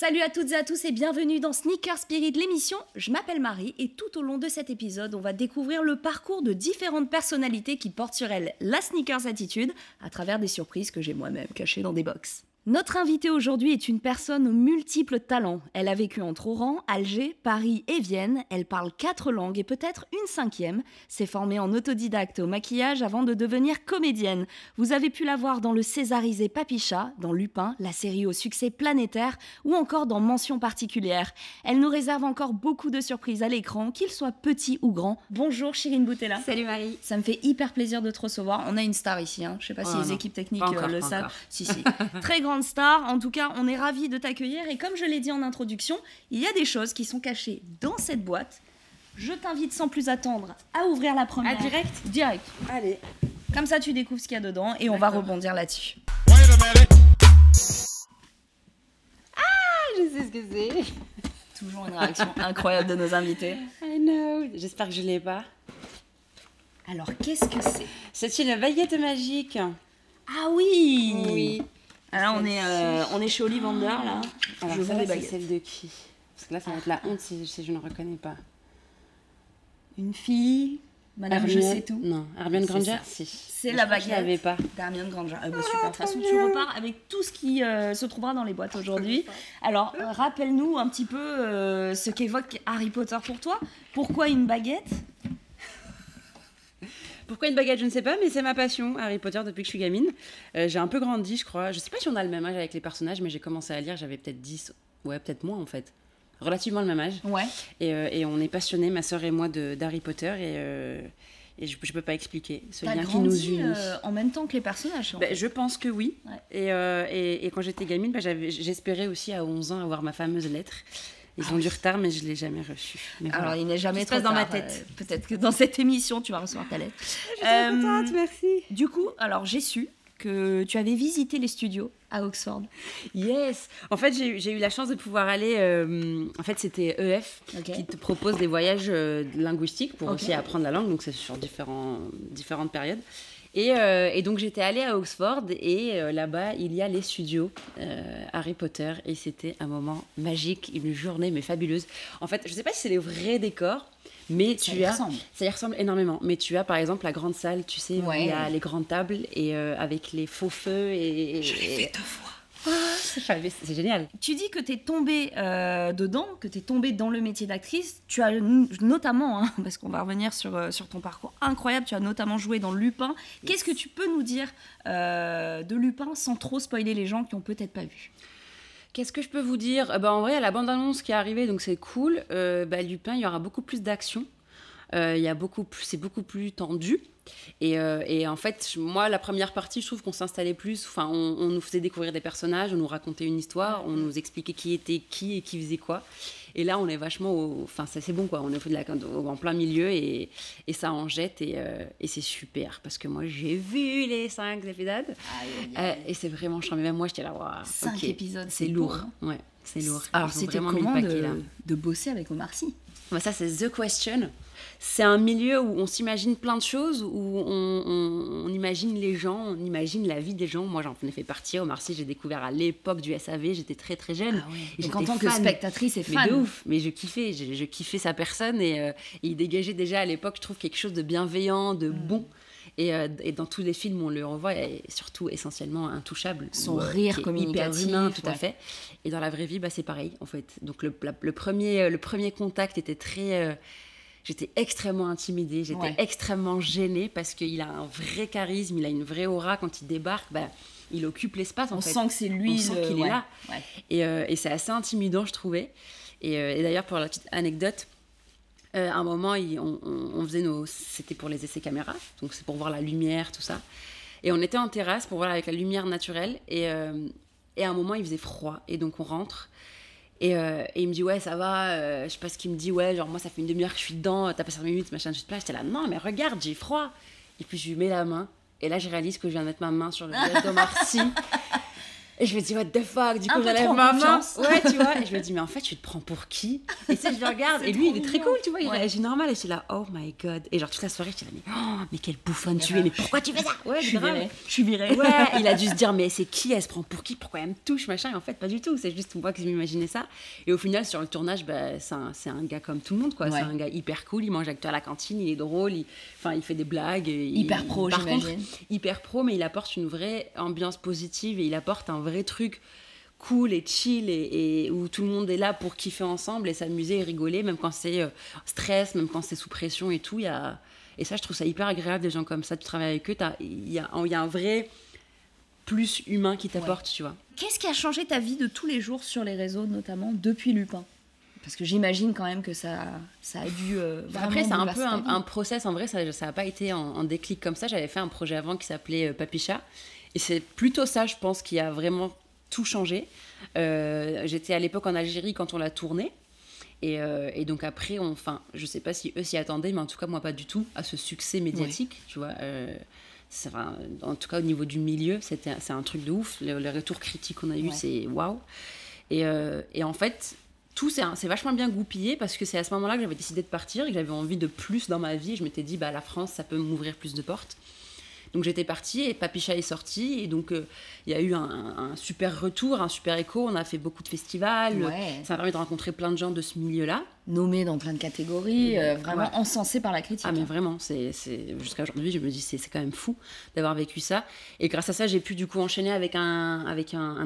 Salut à toutes et à tous et bienvenue dans Sneaker Spirit, l'émission. Je m'appelle Marie et tout au long de cet épisode, on va découvrir le parcours de différentes personnalités qui portent sur elles la sneakers attitude à travers des surprises que j'ai moi-même cachées dans des box. Notre invitée aujourd'hui est une personne aux multiples talents. Elle a vécu entre Oran, Alger, Paris et Vienne. Elle parle 4 langues et peut-être une 5e. S'est formée en autodidacte au maquillage avant de devenir comédienne. Vous avez pu la voir dans le césarisé Papicha, dans Lupin, la série au succès planétaire ou encore dans Mention particulière. Elle nous réserve encore beaucoup de surprises à l'écran, qu'ils soient petits ou grands. Bonjour Chirine Boutella. Salut Marie. Ça me fait hyper plaisir de te recevoir. On a une star ici, hein. Je sais pas si les équipes techniques le savent. Si. Très grande star, en tout cas on est ravis de t'accueillir et comme je l'ai dit en introduction, il y a des choses qui sont cachées dans cette boîte. Je t'invite sans plus attendre à ouvrir la première. Ah, direct ? Direct. Allez. Comme ça tu découvres ce qu'il y a dedans et on va rebondir là-dessus. Ah, je sais ce que c'est. Toujours une réaction incroyable de nos invités. I know. J'espère que je l'ai pas. Alors qu'est-ce que c'est ? C'est une baguette magique. Ah oui. Oui. Alors on est chez Ollivander là. Alors je vends des c'est baguettes. celle de qui ? Parce que là ça va être la honte si je ne reconnais pas. Une fille, Madame Je sais tout. Non, Hermione Granger, si. si. C'est la baguette. Je l'avais pas. Hermione Granger. Super. De toute façon, tu repars avec tout ce qui se trouvera dans les boîtes aujourd'hui. Alors, rappelle-nous un petit peu ce qu'évoque Harry Potter pour toi. Pourquoi une baguette ? Pourquoi une baguette, je ne sais pas, mais c'est ma passion, Harry Potter, depuis que je suis gamine. J'ai un peu grandi, je crois. Je ne sais pas si on a le même âge avec les personnages, mais j'ai commencé à lire, j'avais peut-être 10, ouais, peut-être moins en fait. Relativement le même âge. Ouais. Et on est passionnés, ma sœur et moi, d'Harry Potter. Et je ne peux pas expliquer ce lien qui nous unit. En même temps que les personnages Je pense que oui. Ouais. Et quand j'étais gamine, j'espérais aussi à 11 ans avoir ma fameuse lettre. Ils ont du retard, mais je ne l'ai jamais reçue. Alors, il n'est jamais trop tard. dans ma tête. Peut-être que dans cette émission, tu vas recevoir ta lettre. Je suis trop contente, merci. Du coup, alors j'ai su que tu avais visité les studios à Oxford. Yes. En fait, j'ai eu la chance de pouvoir aller... en fait, c'était EF qui te propose des voyages linguistiques pour aussi apprendre la langue. Donc, c'est sur différentes périodes. Et donc j'étais allée à Oxford et là-bas il y a les studios Harry Potter et c'était un moment magique, une journée mais fabuleuse. En fait, je sais pas si c'est les vrais décors, mais ça y ressemble énormément. Mais tu as par exemple la grande salle, tu sais, où il y a les grandes tables et avec les faux feux et je l'ai fait 2 fois. C'est génial. Tu dis que tu es tombée dedans, que tu es tombée dans le métier d'actrice. Tu as notamment, parce qu'on va revenir sur ton parcours incroyable, tu as notamment joué dans Lupin. Yes. Qu'est-ce que tu peux nous dire de Lupin sans trop spoiler les gens qui n'ont peut-être pas vu ? Qu'est-ce que je peux vous dire ? En vrai, la bande-annonce qui est arrivée, donc c'est cool. Lupin, il y aura beaucoup plus d'action. C'est beaucoup plus tendu. Et en fait, moi, la première partie, je trouve qu'on s'installait plus. Enfin, on nous faisait découvrir des personnages, on nous racontait une histoire, on nous expliquait qui était qui et qui faisait quoi. Et là, on est vachement... Enfin, c'est bon, quoi. On est en plein milieu et ça en jette. Et c'est super. Parce que moi, j'ai vu les 5 épisodes. Et c'est vraiment charmé. Même moi, j'étais là, waouh. 5 épisodes, c'est lourd. Ouais, c'est lourd. Alors, c'était comment de bosser avec Omar Sy ? Ça, c'est The Question. C'est un milieu où on s'imagine plein de choses, où on imagine les gens, on imagine la vie des gens. Moi, j'en ai fait partie. Omar Sy, j'ai découvert à l'époque du SAV, j'étais très très jeune. Et en tant que spectatrice et fan. Mais de ouf, mais je kiffais sa personne et il dégageait déjà à l'époque, je trouve, quelque chose de bienveillant, de bon. Et dans tous les films, on le revoit, et surtout essentiellement intouchable. Son rire communicatif. Hyper humain, tout à fait. Et dans la vraie vie, c'est pareil, en fait. Donc le premier contact était très... J'étais extrêmement intimidée, j'étais extrêmement gênée parce qu'il a un vrai charisme, il a une vraie aura. Quand il débarque, il occupe l'espace. On sent que c'est lui. On sent qu'il est là. Ouais. Et c'est assez intimidant, je trouvais. Et d'ailleurs, pour la petite anecdote, à un moment, on faisait c'était pour les essais caméra, donc c'est pour voir la lumière, tout ça. Et on était en terrasse pour voir avec la lumière naturelle. Et à un moment, il faisait froid. Et donc, on rentre. Et il me dit, ouais, ça va. Je sais pas ce qu'il me dit. Ouais, genre, moi, ça fait une demi-heure que je suis dedans. T'as pas 5 minutes, machin, je te plains. J'étais là, non, mais regarde, j'ai froid. Et puis, je lui mets la main. Et là, je réalise que je viens de mettre ma main sur le visage d'Omar Sy. Et je me dis, what the fuck? Du Un coup, peu j'enlève trop ma main. confiance. Ouais, tu vois. Et je me dis, mais en fait, tu te prends pour qui? Et tu sais, je le regarde. C'est Et lui, trop il est très mignon. cool, tu vois. Il Ouais. réagit normal. Et je suis là, oh my god. Et genre, toute la soirée, je suis là, mais quelle bouffonne tu es. grave. Mais pourquoi tu fais ça? Ouais, Je suis grave. virée. Je suis virée. Ouais, il a dû se dire, mais c'est qui? Elle se prend pour qui? Pourquoi elle me touche, machin? Et en fait, pas du tout. C'est juste moi qui m'imaginais ça. Et au final, sur le tournage, bah, c'est un gars comme tout le monde, quoi. Ouais. C'est un gars hyper cool. Il mange avec toi à la cantine. Il est drôle. Il fait des blagues. Hyper pro, par contre, j'imagine. hyper pro, mais il apporte une vraie ambiance positive et il apporte un vrai truc cool et chill et où tout le monde est là pour kiffer ensemble et s'amuser et rigoler, même quand c'est stress, même quand c'est sous pression et tout. Et ça, je trouve ça hyper agréable, des gens comme ça, tu travailles avec eux, il y a un vrai plus humain qui t'apporte, tu vois. Qu'est-ce qui a changé ta vie de tous les jours sur les réseaux, notamment depuis Lupin? Parce que j'imagine quand même que ça a dû vraiment Après, c'est un peu bouleverser ta vie. un process. En vrai, ça n'a pas été en déclic comme ça. J'avais fait un projet avant qui s'appelait Papicha. Et c'est plutôt ça, je pense, qui a vraiment tout changé. J'étais à l'époque en Algérie quand on l'a tourné. Et donc après, je sais pas si eux s'y attendaient, mais en tout cas, moi, pas du tout, à ce succès médiatique, tu vois. En tout cas, au niveau du milieu, c'est un truc de ouf. Les retours critiques qu'on a eu, c'est waouh. Et en fait... Tout c'est vachement bien goupillé parce que c'est à ce moment-là que j'avais décidé de partir et que j'avais envie de plus dans ma vie. Je m'étais dit, la France, ça peut m'ouvrir plus de portes. Donc j'étais partie et Papicha est sorti. Et donc il y a eu un super retour, un super écho. On a fait beaucoup de festivals. Ouais. Ça m'a permis de rencontrer plein de gens de ce milieu-là. Nommé dans plein de catégories, vraiment encensé par la critique. Ah mais vraiment, jusqu'à aujourd'hui, je me dis c'est quand même fou d'avoir vécu ça. Et grâce à ça, j'ai pu du coup enchaîner avec un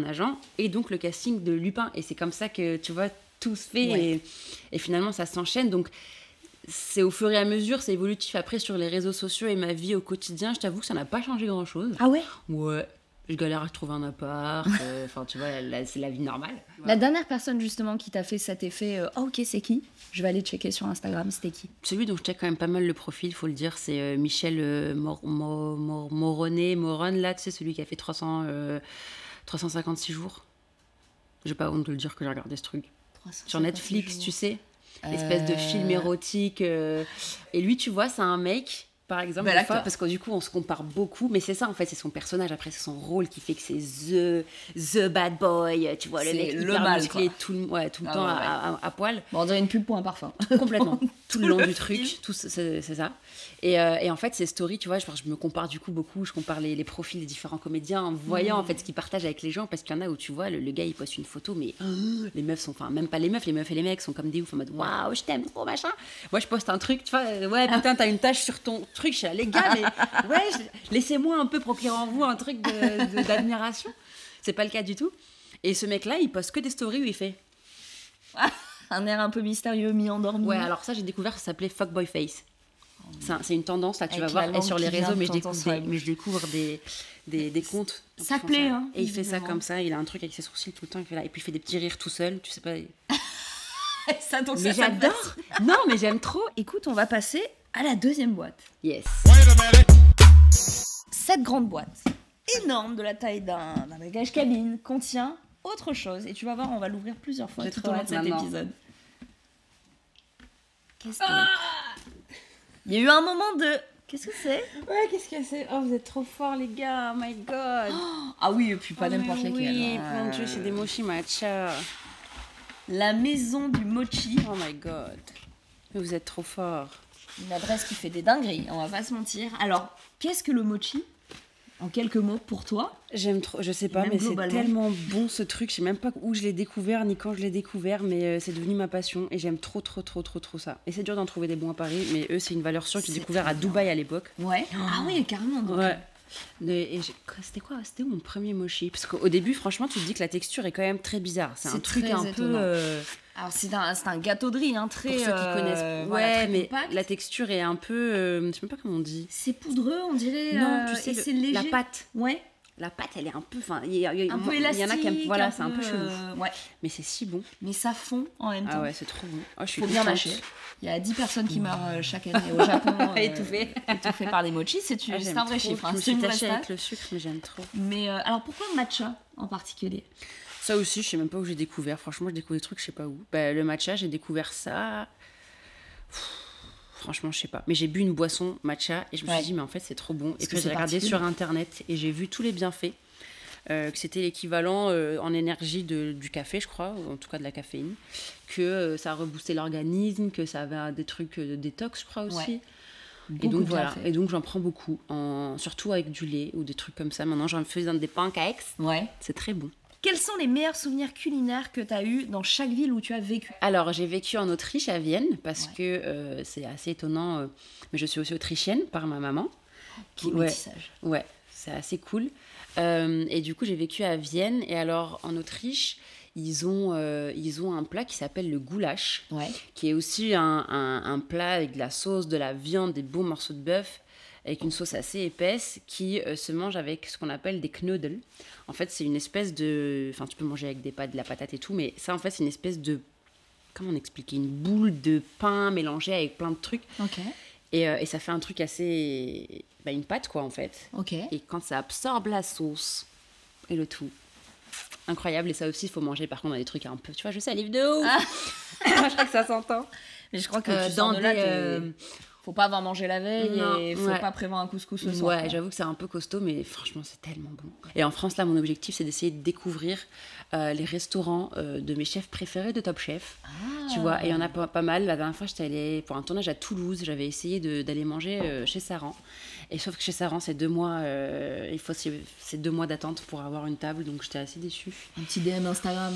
agent et donc le casting de Lupin. Et c'est comme ça que, tu vois, tout se fait et finalement ça s'enchaîne. Donc c'est au fur et à mesure, c'est évolutif. Après, sur les réseaux sociaux et ma vie au quotidien, je t'avoue que ça n'a pas changé grand-chose. Ah ouais? Ouais, je galère à trouver un appart. Tu vois, c'est la vie normale. La dernière personne justement qui t'a fait cet effet « ok, c'est qui ?» Je vais aller checker sur Instagram, c'était qui? Celui dont je check quand même pas mal le profil, faut le dire, c'est Michel Moron, là, tu sais, celui qui a fait 356 jours. J'ai pas honte de le dire que j'ai regardé ce truc. Sur Netflix, jours. Tu sais, espèce de film érotique. Et lui, tu vois, c'est un mec, par exemple, des fois, parce que du coup, on se compare beaucoup, mais c'est ça, en fait, c'est son personnage, après, c'est son rôle qui fait que c'est the bad boy, tu vois, le mec hyper musclé, tout le temps à poil. Bon, on dirait une pub pour un parfum. Complètement. Tout le long du truc, c'est ça. Et en fait, ces stories, tu vois, je me compare du coup beaucoup, je compare les profils des différents comédiens en voyant en fait ce qu'ils partagent avec les gens, parce qu'il y en a où tu vois, le gars il poste une photo, mais les meufs sont, même pas les meufs et les mecs sont comme des ouf en mode waouh, je t'aime trop, machin. Moi, je poste un truc, tu vois, ouais, putain, t'as une tache sur ton truc, je suis là, les gars, mais ouais, laissez-moi un peu procurer en vous un truc d'admiration. C'est pas le cas du tout. Et ce mec-là, il poste que des stories où il fait. Un air un peu mystérieux, mi-endormi. Ouais, alors ça, j'ai découvert, ça s'appelait Fuckboy Face. C'est une tendance, là, tu vas voir, et sur les réseaux, mais je découvre des comptes. Ça plaît, hein. Et il fait ça comme ça, il a un truc avec ses sourcils tout le temps, il fait là, et puis il fait des petits rires tout seul, tu sais pas. Ça, donc mais j'adore. Non, mais j'aime trop. Écoute, on va passer à la deuxième boîte. Yes. Cette grande boîte, énorme, de la taille d'un bagage cabine, contient autre chose. Et tu vas voir, on va l'ouvrir plusieurs fois tout au long de cet épisode. Qu'est-ce que... Il y a eu un moment de... Qu'est-ce que c'est? Ouais, qu'est-ce que c'est? Oh, vous êtes trop forts, les gars. Oh my God. Ah oui, et puis pas n'importe lesquels. Oui, mon Dieu, c'est des mochi matcha. La maison du mochi. Oh my God. Vous êtes trop forts. Une adresse qui fait des dingueries, on va pas se mentir. Alors, qu'est-ce que le mochi? En quelques mots, pour toi? J'aime trop, je sais pas, mais c'est tellement bon ce truc. Je sais même pas où je l'ai découvert ni quand je l'ai découvert, mais c'est devenu ma passion et j'aime trop ça. Et c'est dur d'en trouver des bons à Paris, mais eux, c'est une valeur sûre que j'ai découvert à Dubaï à l'époque. Ouais. Ah oui, carrément. Donc. Ouais. C'était où mon premier mochi? Parce qu'au début, franchement, tu te dis que la texture est quand même très bizarre. C'est un truc un peu. Alors, c'est un gâteau de riz, hein, très. Pour ceux qui connaissent. Voilà, mais compact. la texture est un peu. Je sais même pas comment on dit. C'est poudreux, on dirait. Non, tu sais, c'est léger. La pâte. Ouais. La pâte, elle est un peu. Enfin, il y un peu élastique. Il y en a qui aiment. Voilà, c'est un peu chelou. Ouais. Mais c'est si bon. Mais ça fond en même temps. Ah ouais, c'est trop bon. Oh, je suis Faut bien mâcher. Il y a 10 personnes qui meurent chaque année au Japon. Étouffées par les mochis. C'est un vrai chiffre. Je me suis attachée avec le sucre, mais j'aime trop. Mais alors, pourquoi matcha en particulier? Ça aussi, je sais même pas où j'ai découvert. Franchement, je découvre des trucs, je sais pas où. Le matcha, j'ai découvert ça. Franchement, je sais pas. Mais j'ai bu une boisson matcha et je me suis dit, mais en fait, c'est trop bon. Et puis j'ai regardé sur Internet et j'ai vu tous les bienfaits. que c'était l'équivalent en énergie du café, je crois, ou en tout cas de la caféine, que ça reboostait l'organisme, que ça avait des trucs de détox, je crois aussi. Et donc voilà, et donc j'en prends beaucoup, surtout avec du lait ou des trucs comme ça. Maintenant j'en fais dans des pancakes, c'est très bon. Quels sont les meilleurs souvenirs culinaires que tu as eus dans chaque ville où tu as vécu? Alors, j'ai vécu en Autriche, à Vienne, parce que c'est assez étonnant, mais je suis aussi autrichienne par ma maman. Ouais, c'est assez cool. Et du coup, j'ai vécu à Vienne. Et alors, en Autriche, ils ont un plat qui s'appelle le goulash, qui est aussi un plat avec de la sauce, de la viande, des beaux morceaux de bœuf, avec une sauce assez épaisse qui se mange avec ce qu'on appelle des knödel. En fait, c'est une espèce de... Enfin, tu peux manger avec des pâtes, de la patate et tout, mais ça, en fait, c'est une espèce de... Comment on expliquer? Une boule de pain mélangée avec plein de trucs. Et ça fait un truc assez... une pâte, quoi, en fait. Et quand ça absorbe la sauce et le tout, incroyable. Et ça aussi, il faut manger, par contre, dans des trucs un peu... Tu vois, je salive de ouf. Je crois que ça s'entend. Mais je crois que dans des... Faut pas avoir mangé la veille et faut pas prévoir un couscous ce soir. Ouais, j'avoue que c'est un peu costaud, mais franchement, c'est tellement bon. Et en France, là, mon objectif, c'est d'essayer de découvrir les restaurants de mes chefs préférés de Top Chef. Tu vois, et il y en a pas mal. La dernière fois, j'étais allée pour un tournage à Toulouse. J'avais essayé d'aller manger chez Saran. Et sauf que chez Saran, c'est 2 mois, c'est 2 mois d'attente pour avoir une table, donc j'étais assez déçue. Un petit DM Instagram.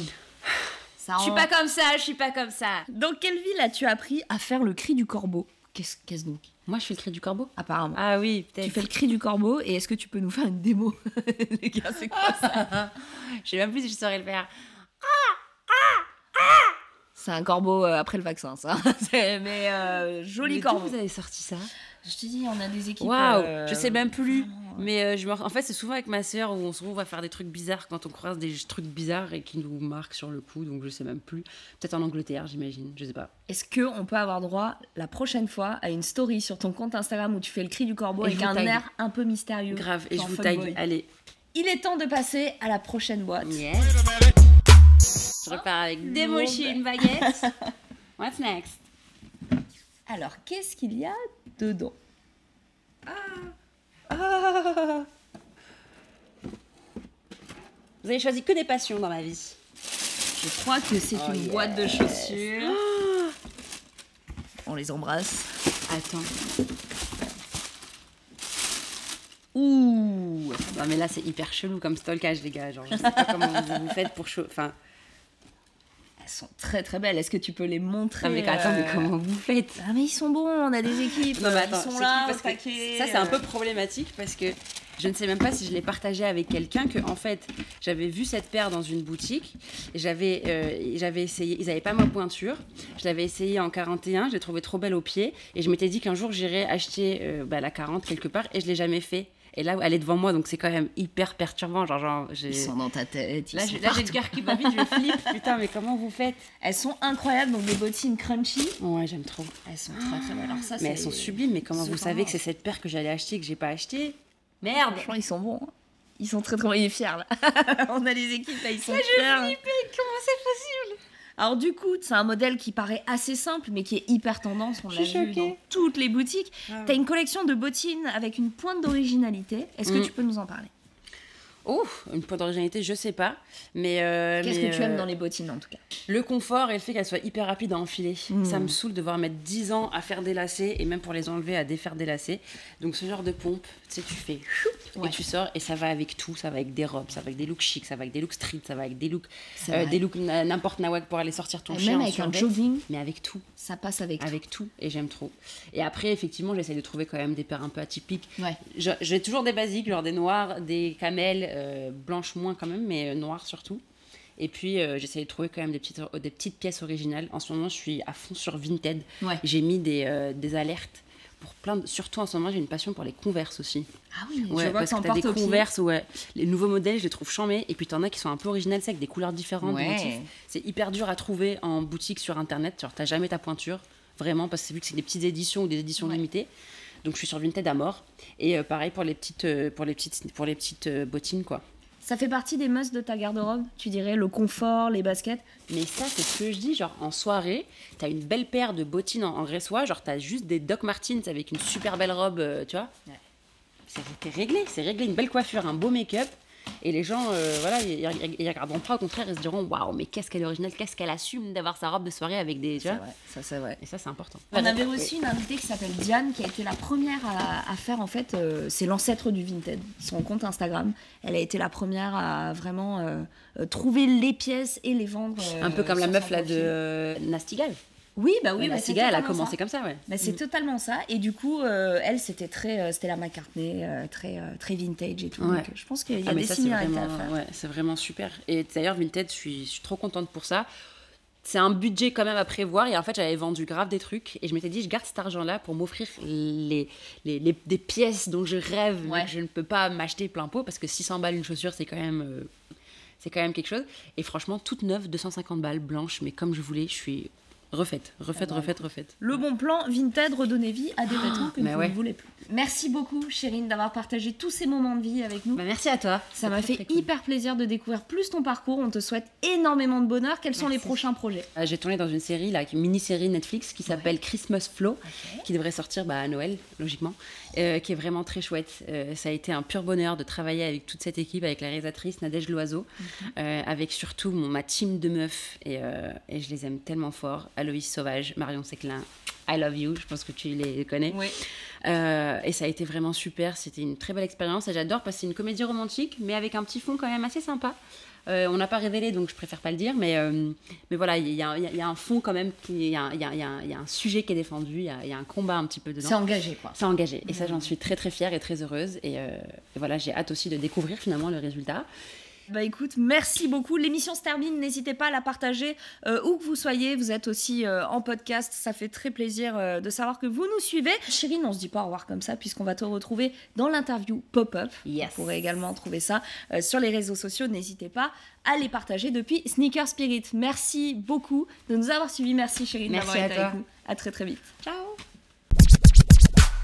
Je suis pas comme ça, je suis pas comme ça. Dans quelle ville as-tu appris à faire le cri du corbeau? Qu'est-ce donc? Moi, je fais le cri du corbeau? Apparemment. Ah oui, peut-être. Tu fais le cri du corbeau, et est-ce que tu peux nous faire une démo? Les gars, c'est quoi ça? Je sais même plus si je saurais le faire. C'est un corbeau après le vaccin, ça. Mais joli corbeau. Vous avez sorti ça? Je te dis, on a des équipes... Waouh, je sais même plus. Mais en fait, c'est souvent avec ma sœur où on se retrouve à faire des trucs bizarres quand on croise des trucs bizarres et qui nous marquent sur le coup. Donc je sais même plus. Peut-être en Angleterre, j'imagine. Je sais pas. Est-ce qu'on peut avoir droit la prochaine fois à une story sur ton compte Instagram où tu fais le cri du corbeau avec un air un peu mystérieux? Grave, et je vous tag. Allez. Il est temps de passer à la prochaine boîte. Yes. Je repars avec des mochis et une baguette. What's next? Alors, qu'est-ce qu'il y a dedans? Vous avez choisi que des passions dans ma vie. Je crois que c'est une boîte de chaussures. On les embrasse. Attends. Ouh. Non mais là c'est hyper chelou comme stalkage les gars. Genre je sais pas comment vous faites pour enfin. Elles sont très très belles. Est-ce que tu peux les montrer? Non mais attends, mais comment vous faites? Ah mais ils sont bons, on a des équipes. Non mais attends, ils sont là, parce que ça c'est un peu problématique parce que je ne sais même pas si je l'ai partagé avec quelqu'un que en fait j'avais vu cette paire dans une boutique, j'avais essayé, ils n'avaient pas ma pointure, je l'avais essayé en 41, je l'ai trouvée trop belle au pied et je m'étais dit qu'un jour j'irais acheter la 40 quelque part et je l'ai jamais fait. Et là, elle est devant moi, donc c'est quand même hyper perturbant. Ils sont dans ta tête. Là, j'ai le cœur qui bat vite, je flippe. Putain, mais comment vous faites? Elles sont incroyables, donc des bottines crunchy. Ouais, j'aime trop. Elles sont très très belles. Alors ça, mais elles sont sublimes, mais comment vous savez que c'est cette paire que j'allais acheter et que j'ai pas acheté? Merde! Franchement, ils sont bons. Ils sont très très bons. Il est fier là. On a les équipes là, ils sont fiers. Je flippe, comment c'est possible? Alors du coup, c'est un modèle qui paraît assez simple, mais qui est hyper tendance. On l'a vu dans toutes les boutiques. T'as une collection de bottines avec une pointe d'originalité. Est-ce que tu peux nous en parler? Oh, une pointe d'originalité, je sais pas. Mais qu'est-ce que tu aimes dans les bottines en tout cas? Le confort et le fait qu'elles soient hyper rapides à enfiler. Ça me saoule de devoir mettre 10 ans à faire des lacets et même pour les enlever à défaire des lacets. Donc ce genre de pompe, tu sais, tu fais et tu sors et ça va avec tout. Ça va avec des robes, ça va avec des looks chics, ça va avec des looks street, ça va avec des looks n'importe nawak pour aller sortir ton chien. Même avec un jogging. Mais avec tout. Ça passe avec tout. Avec tout et j'aime trop. Et après, effectivement, j'essaie de trouver quand même des paires un peu atypiques. J'ai toujours des basiques, genre des noirs, des camels, blanches moins quand même, mais noires surtout. Et puis j'essaie de trouver quand même des petites pièces originales. En ce moment, je suis à fond sur Vinted. J'ai mis des alertes pour surtout en ce moment, j'ai une passion pour les Converse aussi. Ah oui, je vois parce que t'as des Converse, les nouveaux modèles, je les trouve chambés. Et puis t'en as qui sont un peu originales, c'est avec des couleurs différentes, des motifs. C'est hyper dur à trouver en boutique sur internet. Genre t'as jamais ta pointure, vraiment, parce que vu que c'est des petites éditions ou des éditions limitées. Donc je suis sur Vinted à mort. Et pareil pour les petites bottines, quoi. Ça fait partie des musts de ta garde-robe, tu dirais, le confort, les baskets? Mais ça, c'est ce que je dis, genre en soirée, t'as une belle paire de bottines en résoie, genre t'as juste des Doc Martens avec une super belle robe, tu vois. C'est réglé, une belle coiffure, un beau make-up. Et les gens, voilà, ils regarderont pas, au contraire, ils se diront waouh, mais qu'est-ce qu'elle est originale, qu'est-ce qu'elle assume d'avoir sa robe de soirée avec des. C'est vrai, ça c'est vrai. Et ça, c'est important. On avait aussi une invitée qui s'appelle Diane, qui a été la première à faire, en fait, c'est l'ancêtre du Vinted, son compte Instagram. Elle a été la première à vraiment trouver les pièces et les vendre. Un peu comme la meuf là de Nastigal. Oui, Nastigal, elle a commencé comme ça, ouais. C'est totalement ça. Et du coup, elle, c'était la McCartney, très vintage et tout. Ouais. Donc, je pense qu'il y a des similarités à faire. Ouais, c'est vraiment super. Et d'ailleurs, Vinted, je suis trop contente pour ça. C'est un budget quand même à prévoir. Et en fait, j'avais vendu grave des trucs. Et je m'étais dit, je garde cet argent-là pour m'offrir des pièces dont je rêve, mais que je ne peux pas m'acheter plein pot. Parce que 600 balles une chaussure, c'est quand même quelque chose. Et franchement, toute neuve, 250 balles, blanche. Mais comme je voulais, je suis... Refaite. Le bon plan, Vinted, redonner vie à des vêtements que vous ne voulez plus. Merci beaucoup, Chérine, d'avoir partagé tous ces moments de vie avec nous. Merci à toi. Ça m'a fait hyper plaisir de découvrir plus ton parcours. On te souhaite énormément de bonheur. Quels sont les prochains projets ? J'ai tourné dans une série, une mini-série Netflix qui s'appelle Christmas Flow, qui devrait sortir à Noël, logiquement, qui est vraiment très chouette. Ça a été un pur bonheur de travailler avec toute cette équipe, avec la réalisatrice Nadège Loiseau, avec surtout ma team de meufs, et je les aime tellement fort. Aloïs Sauvage, Marion Séclin, I love you, je pense que tu les connais. Oui. Et ça a été vraiment super, c'était une très belle expérience et j'adore parce que c'est une comédie romantique mais avec un petit fond quand même assez sympa. On n'a pas révélé donc je préfère pas le dire, mais voilà, il y a un fond quand même, il y a un sujet qui est défendu, il y a un combat un petit peu dedans. C'est engagé quoi. C'est engagé et ça j'en suis très très fière et très heureuse et voilà, j'ai hâte aussi de découvrir finalement le résultat. Bah écoute, merci beaucoup. L'émission se termine, n'hésitez pas à la partager où que vous soyez. Vous êtes aussi en podcast, ça fait très plaisir de savoir que vous nous suivez. Chérine, on se dit pas au revoir comme ça puisqu'on va te retrouver dans l'interview Pop-Up. Yes. Vous pourrez également trouver ça sur les réseaux sociaux. N'hésitez pas à les partager depuis Sneaker Spirit. Merci beaucoup de nous avoir suivis. Merci Chérine d'avoir été avec nous. À très très vite. Ciao.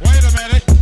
Wait a minute.